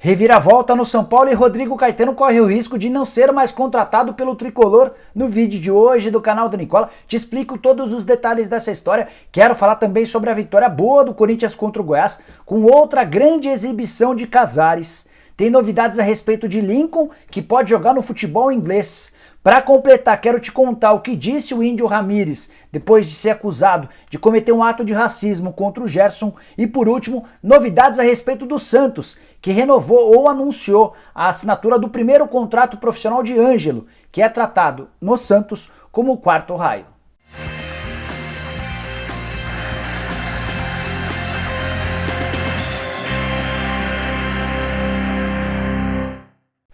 Reviravolta no São Paulo e Rodrigo Caetano corre o risco de não ser mais contratado pelo Tricolor. No vídeo de hoje do canal do Nicola, te explico todos os detalhes dessa história. Quero falar também sobre a vitória boa do Corinthians contra o Goiás, com outra grande exibição de Casares. Tem novidades a respeito de Lincoln, que pode jogar no futebol inglês. Para completar, quero te contar o que disse o Índio Ramírez depois de ser acusado de cometer um ato de racismo contra o Gerson. E por último, novidades a respeito do Santos, que renovou ou anunciou a assinatura do primeiro contrato profissional de Ângelo, que é tratado no Santos como o quarto raio.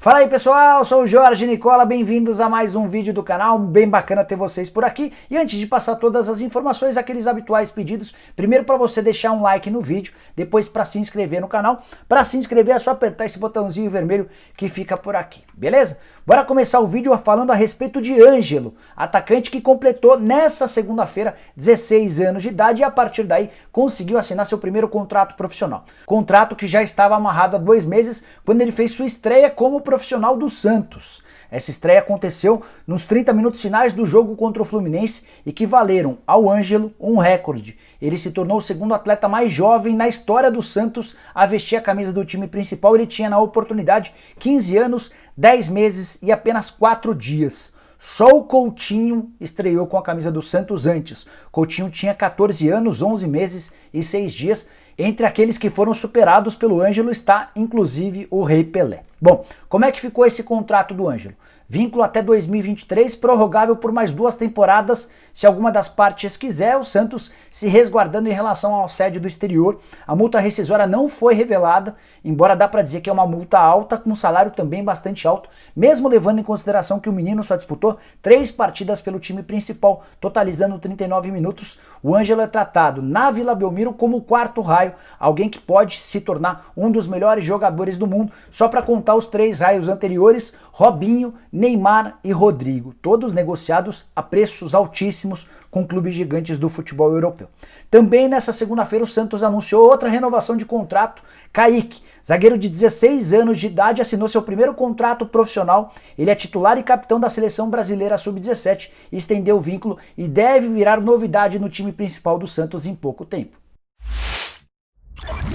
Fala aí pessoal, sou o Jorge Nicola, bem-vindos a mais um vídeo do canal, bem bacana ter vocês por aqui. E antes de passar todas as informações, aqueles habituais pedidos, primeiro para você deixar um like no vídeo, depois para se inscrever no canal. Para se inscrever é só apertar esse botãozinho vermelho que fica por aqui, beleza? Bora começar o vídeo falando a respeito de Ângelo, atacante que completou nessa segunda-feira 16 anos de idade e a partir daí conseguiu assinar seu primeiro contrato profissional. Contrato que já estava amarrado há 2 meses quando ele fez sua estreia como profissional do Santos. Essa estreia aconteceu nos 30 minutos finais do jogo contra o Fluminense e que valeram ao Ângelo um recorde. Ele se tornou o segundo atleta mais jovem na história do Santos a vestir a camisa do time principal. Ele tinha na oportunidade 15 anos, 10 meses e apenas 4 dias. Só o Coutinho estreou com a camisa do Santos antes. Coutinho tinha 14 anos, 11 meses e 6 dias. Entre aqueles que foram superados pelo Ângelo está, inclusive, o Rei Pelé. Bom, como é que ficou esse contrato do Ângelo? Vínculo até 2023, prorrogável por mais 2 temporadas, se alguma das partes quiser, o Santos se resguardando em relação ao assédio do exterior. A multa rescisória não foi revelada, embora dá para dizer que é uma multa alta, com um salário também bastante alto, mesmo levando em consideração que o menino só disputou 3 partidas pelo time principal, totalizando 39 minutos. O Ângelo é tratado na Vila Belmiro como o quarto raio, alguém que pode se tornar um dos melhores jogadores do mundo. Só para contar os 3 raios anteriores: Robinho, Neymar e Rodrigo, todos negociados a preços altíssimos com clubes gigantes do futebol europeu. Também nessa segunda-feira o Santos anunciou outra renovação de contrato. Kaique, zagueiro de 16 anos de idade, assinou seu primeiro contrato profissional. Ele é titular e capitão da seleção brasileira sub-17, estendeu o vínculo e deve virar novidade no time principal do Santos em pouco tempo.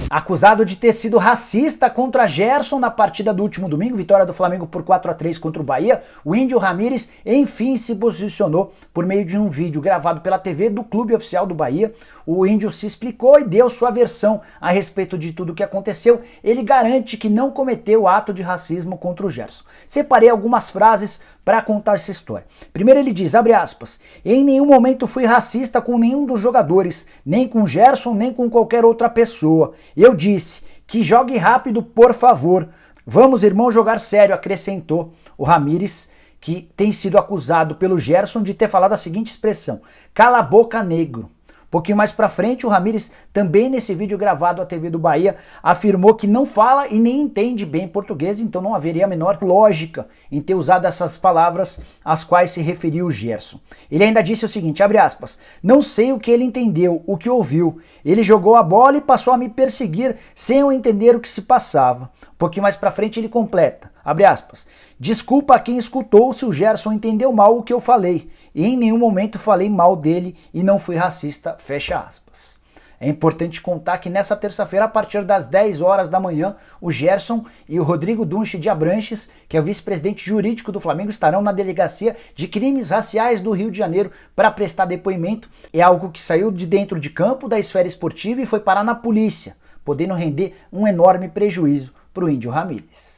Acusado de ter sido racista contra Gerson na partida do último domingo, vitória do Flamengo por 4-3 contra o Bahia, o Índio Ramírez enfim se posicionou por meio de um vídeo gravado pela TV do clube oficial do Bahia. O Índio se explicou e deu sua versão a respeito de tudo o que aconteceu. Ele garante que não cometeu ato de racismo contra o Gerson. Separei algumas frases para contar essa história. Primeiro ele diz, abre aspas, em nenhum momento fui racista com nenhum dos jogadores, nem com Gerson, nem com qualquer outra pessoa. Eu disse, que jogue rápido, por favor. Vamos, irmão, jogar sério, acrescentou o Ramírez, que tem sido acusado pelo Gerson de ter falado a seguinte expressão, cala a boca, negro. Um pouquinho mais pra frente, o Ramírez, também nesse vídeo gravado à TV do Bahia, afirmou que não fala e nem entende bem português, então não haveria a menor lógica em ter usado essas palavras às quais se referiu o Gerson. Ele ainda disse o seguinte, abre aspas, não sei o que ele entendeu, o que ouviu. Ele jogou a bola e passou a me perseguir sem eu entender o que se passava. Um pouquinho mais pra frente ele completa, abre aspas, desculpa a quem escutou se o Gerson entendeu mal o que eu falei. E em nenhum momento falei mal dele e não fui racista, fecha aspas. É importante contar que nessa terça-feira, a partir das 10 horas da manhã, o Gerson e o Rodrigo Dunche de Abranches, que é o vice-presidente jurídico do Flamengo, estarão na Delegacia de Crimes Raciais do Rio de Janeiro para prestar depoimento. É algo que saiu de dentro de campo da esfera esportiva e foi parar na polícia, podendo render um enorme prejuízo para o Índio Ramírez.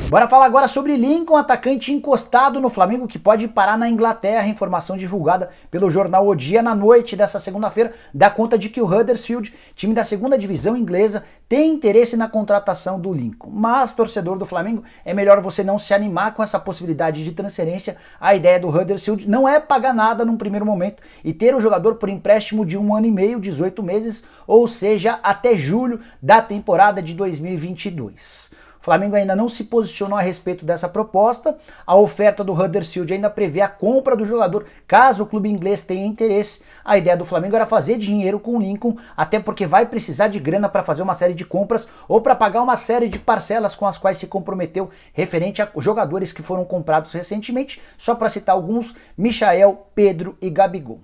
Bora falar agora sobre Lincoln, atacante encostado no Flamengo que pode parar na Inglaterra. Informação divulgada pelo jornal O Dia na noite dessa segunda-feira dá conta de que o Huddersfield, time da segunda divisão inglesa, tem interesse na contratação do Lincoln. Mas, torcedor do Flamengo, é melhor você não se animar com essa possibilidade de transferência. A ideia do Huddersfield não é pagar nada num primeiro momento e ter o jogador por empréstimo de 1 ano e meio, 18 meses, ou seja, até julho da temporada de 2022. O Flamengo ainda não se posicionou a respeito dessa proposta. A oferta do Huddersfield ainda prevê a compra do jogador, caso o clube inglês tenha interesse. A ideia do Flamengo era fazer dinheiro com o Lincoln, até porque vai precisar de grana para fazer uma série de compras ou para pagar uma série de parcelas com as quais se comprometeu referente a jogadores que foram comprados recentemente, só para citar alguns: Michael, Pedro e Gabigol.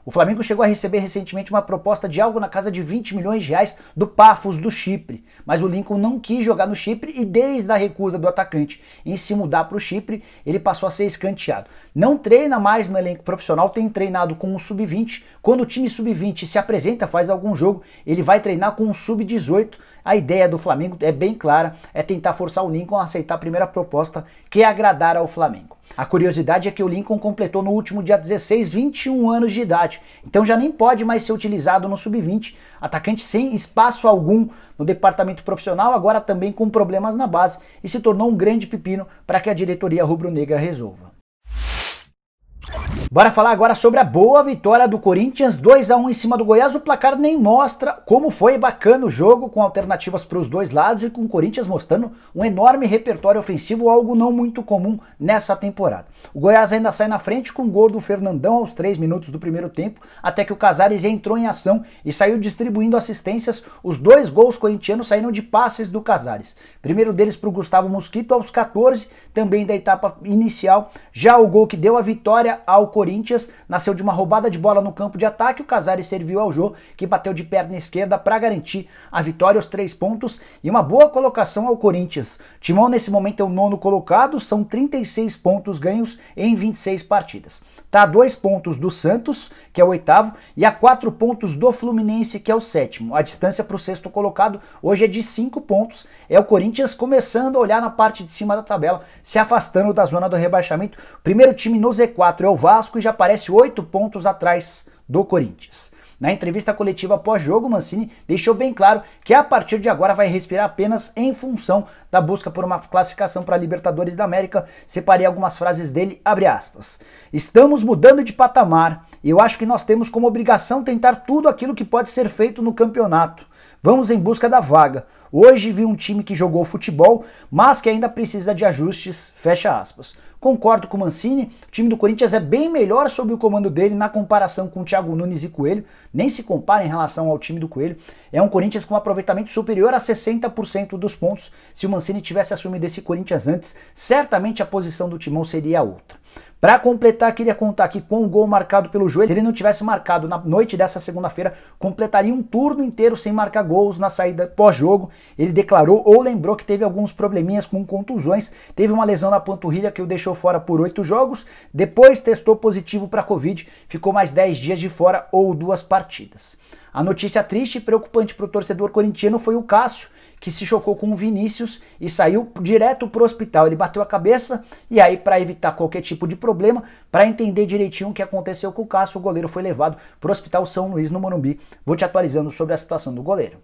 O Flamengo chegou a receber recentemente uma proposta de algo na casa de 20 milhões de reais do Paphos do Chipre, mas o Lincoln não quis jogar no Chipre e desde a recusa do atacante em se mudar para o Chipre, ele passou a ser escanteado. Não treina mais no elenco profissional, tem treinado com o Sub-20. Quando o time Sub-20 se apresenta, faz algum jogo, ele vai treinar com o Sub-18. A ideia do Flamengo é bem clara, é tentar forçar o Lincoln a aceitar a primeira proposta que agradar ao Flamengo. A curiosidade é que o Lincoln completou no último dia 16 21 anos de idade, então já nem pode mais ser utilizado no Sub-20, atacante sem espaço algum no departamento profissional, agora também com problemas na base, e se tornou um grande pepino para que a diretoria rubro-negra resolva. Bora falar agora sobre a boa vitória do Corinthians, 2-1 em cima do Goiás. O placar nem mostra como foi bacana o jogo, com alternativas para os dois lados e com o Corinthians mostrando um enorme repertório ofensivo, algo não muito comum nessa temporada. O Goiás ainda sai na frente com o gol do Fernandão aos 3 minutos do primeiro tempo, até que o Casares entrou em ação e saiu distribuindo assistências. Os 2 gols corintianos saíram de passes do Casares. Primeiro deles para o Gustavo Mosquito aos 14, também da etapa inicial. Já o gol que deu a vitória ao Corinthians nasceu de uma roubada de bola no campo de ataque. O Casares serviu ao Jô, que bateu de perna esquerda para garantir a vitória, os 3 pontos e uma boa colocação ao Corinthians. Timão nesse momento é o 9º colocado, são 36 pontos ganhos em 26 partidas. Está a 2 pontos do Santos, que é o 8º, e a 4 pontos do Fluminense, que é o 7º. A distância para o 6º colocado hoje é de 5 pontos. É o Corinthians começando a olhar na parte de cima da tabela, se afastando da zona do rebaixamento. O primeiro time no Z4 é o Vasco e já aparece 8 pontos atrás do Corinthians. Na entrevista coletiva pós-jogo, Mancini deixou bem claro que a partir de agora vai respirar apenas em função da busca por uma classificação para a Libertadores da América. Separei algumas frases dele, abre aspas. Estamos mudando de patamar e eu acho que nós temos como obrigação tentar tudo aquilo que pode ser feito no campeonato. Vamos em busca da vaga. Hoje vi um time que jogou futebol, mas que ainda precisa de ajustes, fecha aspas. Concordo com o Mancini, o time do Corinthians é bem melhor sob o comando dele na comparação com o Thiago Nunes e Coelho, nem se compara em relação ao time do Coelho. É um Corinthians com um aproveitamento superior a 60% dos pontos. Se o Mancini tivesse assumido esse Corinthians antes, certamente a posição do Timão seria outra. Para completar, queria contar que com o gol marcado pelo Joelho, se ele não tivesse marcado na noite dessa segunda-feira, completaria um turno inteiro sem marcar gols na saída pós-jogo. Ele declarou ou lembrou que teve alguns probleminhas com contusões, teve uma lesão na panturrilha que o deixou fora por 8 jogos, depois testou positivo para Covid, ficou mais 10 dias de fora ou 2 partidas. A notícia triste e preocupante para o torcedor corintiano foi o Cássio, que se chocou com o Vinícius e saiu direto para o hospital. Ele bateu a cabeça e aí, para evitar qualquer tipo de problema, para entender direitinho o que aconteceu com o Cássio, o goleiro foi levado para o Hospital São Luís, no Morumbi. Vou te atualizando sobre a situação do goleiro.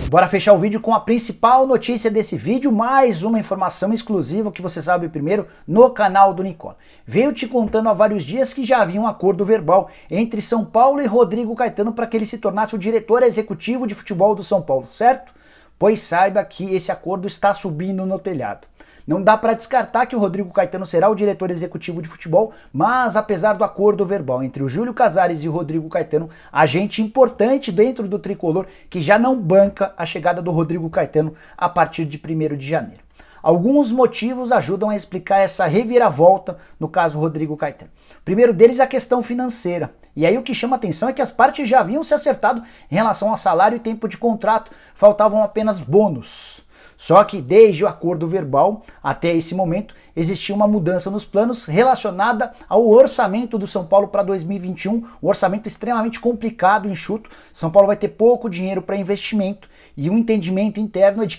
Bora fechar o vídeo com a principal notícia desse vídeo, mais uma informação exclusiva que você sabe primeiro no canal do Nicola. Veio te contando há vários dias que já havia um acordo verbal entre São Paulo e Rodrigo Caetano para que ele se tornasse o diretor executivo de futebol do São Paulo, certo? Pois saiba que esse acordo está subindo no telhado. Não dá para descartar que o Rodrigo Caetano será o diretor executivo de futebol, mas apesar do acordo verbal entre o Júlio Casares e o Rodrigo Caetano, agente importante dentro do tricolor que já não banca a chegada do Rodrigo Caetano a partir de 1º de janeiro. Alguns motivos ajudam a explicar essa reviravolta no caso Rodrigo Caetano. O primeiro deles é a questão financeira. E aí o que chama atenção é que as partes já haviam se acertado em relação a salário e tempo de contrato, faltavam apenas bônus. Só que desde o acordo verbal até esse momento existia uma mudança nos planos relacionada ao orçamento do São Paulo para 2021, um orçamento extremamente complicado, enxuto. São Paulo vai ter pouco dinheiro para investimento e o entendimento interno é de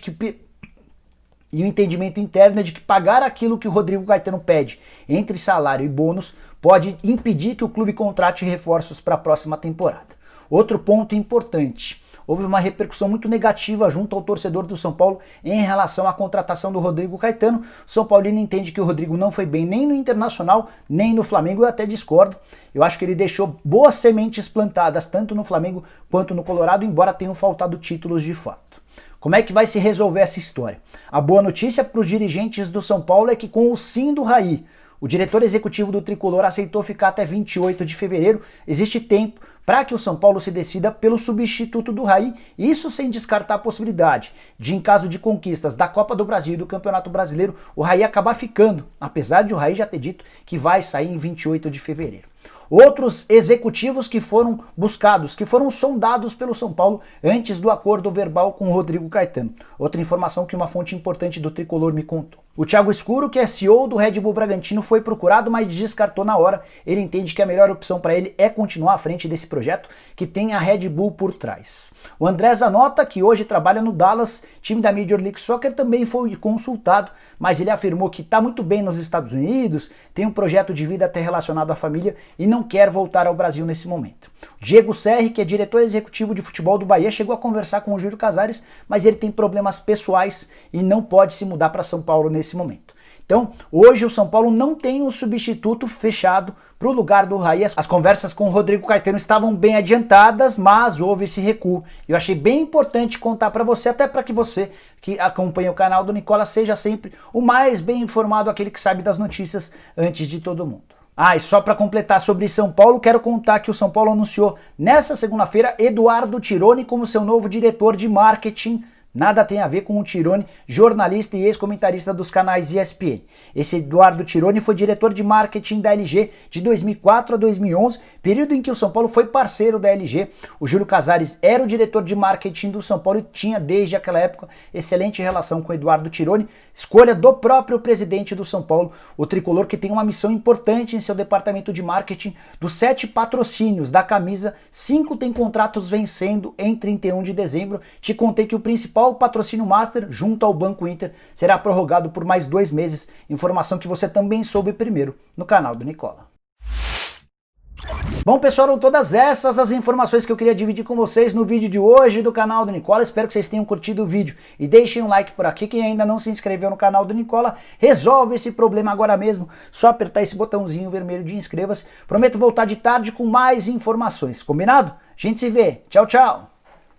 que pagar aquilo que o Rodrigo Caetano pede entre salário e bônus pode impedir que o clube contrate reforços para a próxima temporada. Outro ponto importante. Houve uma repercussão muito negativa junto ao torcedor do São Paulo em relação à contratação do Rodrigo Caetano. O São Paulino entende que o Rodrigo não foi bem nem no Internacional, nem no Flamengo, eu até discordo. Eu acho que ele deixou boas sementes plantadas tanto no Flamengo quanto no Colorado, embora tenham faltado títulos de fato. Como é que vai se resolver essa história? A boa notícia para os dirigentes do São Paulo é que com o sim do Raí, o diretor executivo do Tricolor aceitou ficar até 28 de fevereiro, existe tempo para que o São Paulo se decida pelo substituto do Raí, isso sem descartar a possibilidade de, em caso de conquistas da Copa do Brasil e do Campeonato Brasileiro, o Raí acabar ficando, apesar de o Raí já ter dito que vai sair em 28 de fevereiro. Outros executivos que foram buscados, que foram sondados pelo São Paulo antes do acordo verbal com o Rodrigo Caetano. Outra informação que uma fonte importante do Tricolor me contou. O Thiago Escuro, que é CEO do Red Bull Bragantino, foi procurado, mas descartou na hora. Ele entende que a melhor opção para ele é continuar à frente desse projeto que tem a Red Bull por trás. O André Zanotta, que hoje trabalha no Dallas, time da Major League Soccer, também foi consultado, mas ele afirmou que está muito bem nos Estados Unidos, tem um projeto de vida até relacionado à família e não quer voltar ao Brasil nesse momento. Diego Serri, que é diretor executivo de futebol do Bahia, chegou a conversar com o Júlio Casares, mas ele tem problemas pessoais e não pode se mudar para São Paulo nesse momento. Então, hoje o São Paulo não tem um substituto fechado para o lugar do Raí. As conversas com o Rodrigo Caetano estavam bem adiantadas, mas houve esse recuo. Eu achei bem importante contar para você, até para que você que acompanha o canal do Nicola seja sempre o mais bem informado, aquele que sabe das notícias antes de todo mundo. E só para completar sobre São Paulo, quero contar que o São Paulo anunciou nessa segunda-feira Eduardo Tironi como seu novo diretor de marketing. Nada tem a ver com o Tironi, jornalista e ex-comentarista dos canais ESPN. Esse Eduardo Tironi foi diretor de marketing da LG de 2004 a 2011, período em que o São Paulo foi parceiro da LG. O Júlio Casares era o diretor de marketing do São Paulo e tinha desde aquela época excelente relação com o Eduardo Tironi, escolha do próprio presidente do São Paulo, o Tricolor, que tem uma missão importante em seu departamento de marketing. Dos 7 patrocínios da camisa, 5 tem contratos vencendo em 31 de dezembro. Te contei que o principal patrocínio master, junto ao Banco Inter, será prorrogado por mais 2 meses, informação que você também soube primeiro no canal do Nicola. Bom, pessoal, eram todas essas as informações que eu queria dividir com vocês no vídeo de hoje do canal do Nicola. Espero que vocês tenham curtido o vídeo e deixem um like por aqui. Quem ainda não se inscreveu no canal do Nicola, resolve esse problema agora mesmo, só apertar esse botãozinho vermelho de inscreva-se. Prometo voltar de tarde com mais informações, combinado? A gente se vê, tchau, tchau!